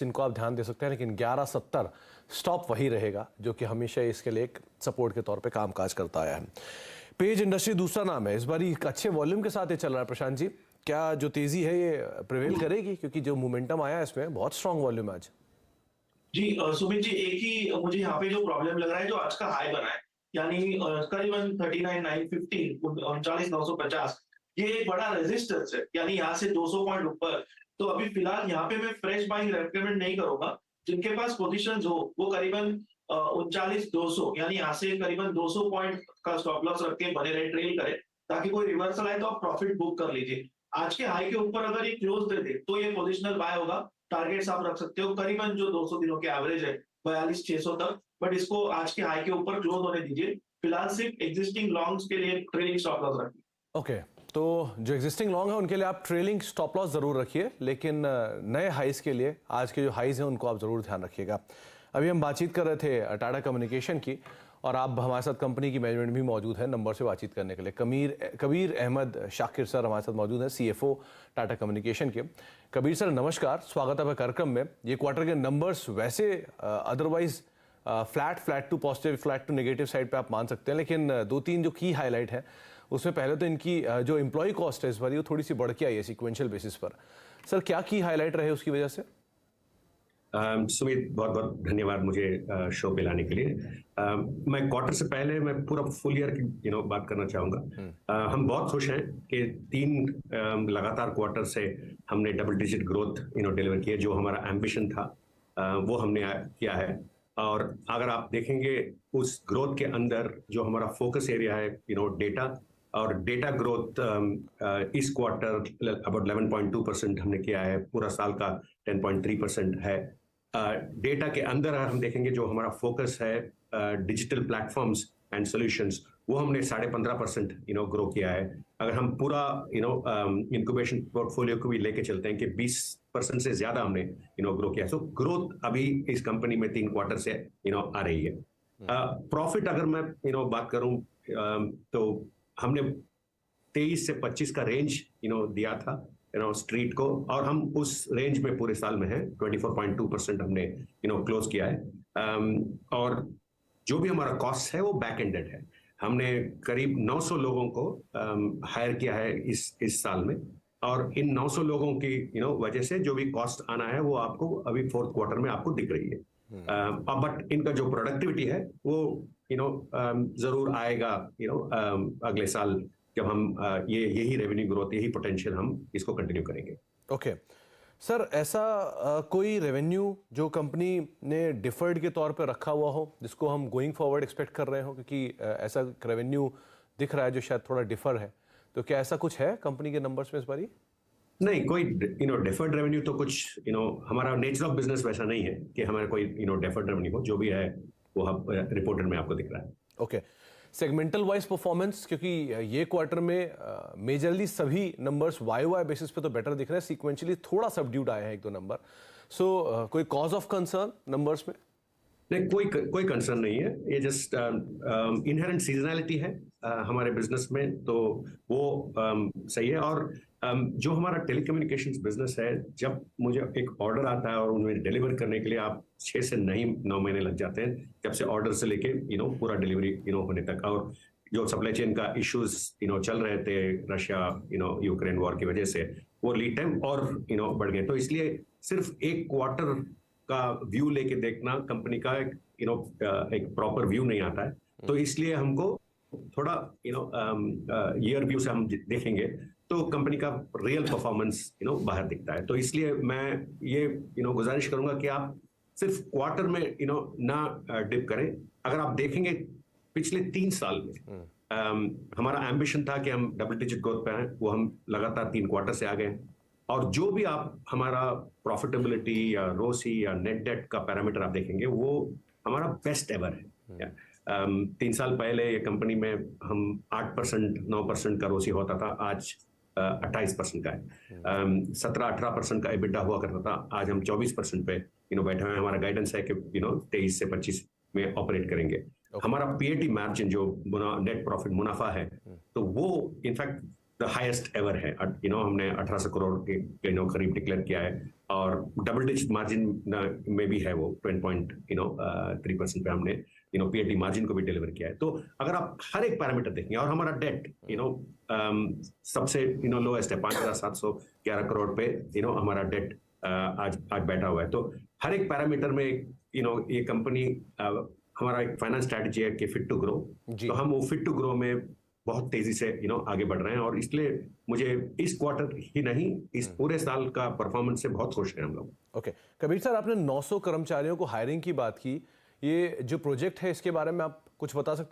जिनको आप ध्यान दे सकते हैं, लेकिन 1170 स्टॉप वही रहेगा जो कि हमेशा इसके लिए एक सपोर्ट के तौर पे कामकाज करता आया है। पेज इंडस्ट्री दूसरा नाम है, इस बार एक अच्छे वॉल्यूम के साथ ये चल रहा है। प्रशांत जी, क्या जो तेजी है ये प्रिवेल करेगी, क्योंकि जो मोमेंटम आया है इसमें बहुत स्ट्रांग वॉल्यूम है आज। जी सुमित जी, एक ही मुझे यहाँ पे जो प्रॉब्लम लग रहा है, जो आज का हाई बना है, यानी करीबन 39,950, 39,950, ये एक बड़ा रेजिस्टेंस है, यानी यहाँ से 200 पॉइंट ऊपर। तो अभी फिलहाल यहाँ पे मैं फ्रेश बाइंग रेकमेंड नहीं करूंगा। जिनके पास पोजीशंस हो वो करीबन 39,200, यानी यहाँ से करीबन 200 पॉइंट का स्टॉप लॉस रख के बने रहे, ट्रेल करें, ताकि कोई रिवर्सल आए तो आप प्रॉफिट बुक कर लीजिए। आज के हाई के ऊपर अगर ये क्लोज दे दे तो ये पोजिशनल बाय होगा। टारगेट्स आप रख सकते हो करीबन जो 200 दिनों के एवरेज है 42,600 तक, बट इसको आज के हाई के ऊपर क्लोज होने दीजिए। फिलहाल सिर्फ एग्जिस्टिंग लॉन्ग्स के लिए ट्रेलिंग स्टॉप लॉस रखिए। ओके, तो जो एग्जिस्टिंग लॉन्ग है उनके लिए आप ट्रेलिंग स्टॉप लॉस जरूर रखिए, लेकिन नए हाइज के लिए आज के जो हाइज हैं उनको आप जरूर ध्यान रखिएगा। अभी हम बातचीत कर रहे थे टाटा कम्युनिकेशन की, और आप हमारे साथ कंपनी की मैनेजमेंट भी मौजूद है नंबर से बातचीत करने के लिए। कबीर अहमद शाकिर सर हमारे साथ मौजूद हैं, सीएफओ टाटा कम्युनिकेशन के। कबीर सर नमस्कार, स्वागत है कार्यक्रम में। ये क्वार्टर के नंबर्स वैसे otherwise flat to positive, flat to negative side पे आप मान सकते हैं, लेकिन दो तीन जो की हाईलाइट है उसमें पहले तो इनकी जो एम्प्लॉय कॉस्ट है इस बार वो थोड़ी सी बढ़ के आई है सीक्वेंशियल बेसिस पर। सर क्या की हाईलाइट रहे उसकी वजह से? सुमित, बहुत बहुत धन्यवाद मुझे शो पे लाने के लिए। मैं क्वार्टर से पहले मैं पूरा फुल ईयर की बात करना चाहूंगा। हम बहुत खुश हैं कि 3 लगातार क्वार्टर से हमने डबल डिजिट ग्रोथ डिलीवर किया। जो हमारा एम्बिशन था वो हमने किया है। और अगर आप देखेंगे उस ग्रोथ के अंदर जो हमारा फोकस एरिया है डेटा, और डेटा ग्रोथ इस क्वार्टर अबाउट 11.2% हमने किया है। पूरा साल का 10.3% है। डेटा के अंदर हम देखेंगे जो हमारा फोकस है डिजिटल प्लेटफॉर्म्स एंड सॉल्यूशंस, वो हमने 15.5% ग्रो किया है। अगर हम पूरा इंक्यूबेशन पोर्टफोलियो को भी लेके चलते हैं कि 20% से ज्यादा हमने ग्रो किया है। सो ग्रोथ अभी इस कंपनी में 3 क्वार्टर से आ रही है। प्रॉफिट अगर मैं बात करूं तो हमने 23 से 25 का रेंज दिया था स्ट्रीट को, और हम उस रेंज में पूरे साल में है। 24.2% हमने क्लोज किया है। और जो भी हमारा कॉस्ट है वो बैक एंडेड है। हमने करीब 900 लोगों को हायर किया है इस साल में, और इन 900 लोगों की वजह से जो भी कॉस्ट आना है वो आपको अभी 4th क्वार्टर में आपको दिख रही है। बट इनका जो प्रोडक्टिविटी है वो जरूर आएगा अगले साल, जब हम यही रेवेन्यू ग्रोथ, यही पोटेंशियल हम इसको कंटिन्यू करेंगे। ओके सर, ऐसा कोई रेवेन्यू जो कंपनी ने डिफर्ड के तौर पे रखा हुआ हो जिसको हम गोइंग फॉरवर्ड एक्सपेक्ट कर रहे हो, क्योंकि ऐसा रेवेन्यू दिख रहा है जो शायद थोड़ा डिफर है, तो क्या ऐसा कुछ है कंपनी के नंबर्स में इस बार? नहीं, कोई डिफर्ड रेवेन्यू तो कुछ हमारा नेचर ऑफ बिजनेस वैसा नहीं है कि हमारा कोई डिफर्ड रेवेन्यू हो। जो भी है वो रिपोर्टेड में आपको दिख रहा है। ओके, सेगमेंटल वाइज परफॉर्मेंस, क्योंकि ये क्वार्टर में मेजरली सभी नंबर्स वाई बेसिस पे तो बेटर दिख रहे हैं, सीक्वेंशियली थोड़ा सबड्यूड आए हैं 1-2 नंबर। सो कोई कॉज ऑफ कंसर्न नंबर्स में? नहीं, कोई कंसर्न नहीं है। ये जस्ट इनहेरेंट सीजनैलिटी है हमारे बिजनेस में, तो वो सही है। और जो हमारा टेलीकम्युनिकेशंस बिजनेस है, जब मुझे एक ऑर्डर आता है और उन्हें डिलीवर करने के लिए आप 6 से 9 महीने लग जाते हैं, जब से ऑर्डर से लेके पूरा डिलीवरी होने तक। और जो सप्लाई चेन का इश्यूज चल रहे थे रशिया यूक्रेन वॉर की वजह से, वो लीड टाइम और बढ़ गए। तो इसलिए सिर्फ एक क्वार्टर का व्यू लेके देखना कंपनी का एक प्रॉपर व्यू नहीं आता है। तो इसलिए हमको थोड़ा ईयर व्यू से हम देखेंगे तो कंपनी का रियल परफॉर्मेंस बाहर दिखता है। तो इसलिए मैं ये गुजारिश करूंगा कि आप सिर्फ क्वार्टर में ना डिप करें। अगर आप देखेंगे पिछले 3 साल में हमारा एम्बिशन था कि हम डबल डिजिट ग्रोथ पे हैं, वो हम लगातार 3 क्वार्टर से आ गए। और जो भी आप हमारा प्रॉफिटेबिलिटी या रोसी या नेट डेट का पैरामीटर आप देखेंगे, वो हमारा बेस्ट एवर है। 3 साल पहले ये कंपनी में हम 8%, 9% का रोसी होता था, आज 28% का है। 17-18% का EBITDA हुआ करता था, आज हम 24% पे बैठे हुए हैं। हमारा गाइडेंस है कि 23 से 25 में ऑपरेट करेंगे। हमारा PAT मार्जिन जो नेट प्रॉफिट मुनाफा है, तो वो इनफैक्ट द हाईएस्ट एवर है। हमने 1800 करोड़ के करीब डिक्लेयर किया है और डबल डिजिट मार्जिन में भी है वो 10.3% पे हमने पीएटी मार्जिन को भी डिलीवर किया है। तो अगर आप हर एक पैरामीटर देखेंगे और हमारा डेट सबसे लोएस्ट है 5,711 करोड़ पे हमारा डेट आज बैठा हुआ है। तो हर एक पैरामीटर में ये कंपनी हमारा एक फाइनेंस स्ट्रैटेजी है कि फिट टू ग्रो, तो हम वो फिट टू ग्रो में बहुत तेजी से आगे बढ़ रहे हैं और इसलिए मुझे इस क्वार्टर ही नहीं इस पूरे साल का परफॉर्मेंस से बहुत खुश हैं हम लोग। ओके कबीर सर, आपने 900 कर्मचारियों को हायरिंग की बात की, ये जो प्रोजेक्ट है इसके बारे में आप कुछ बता सकते हो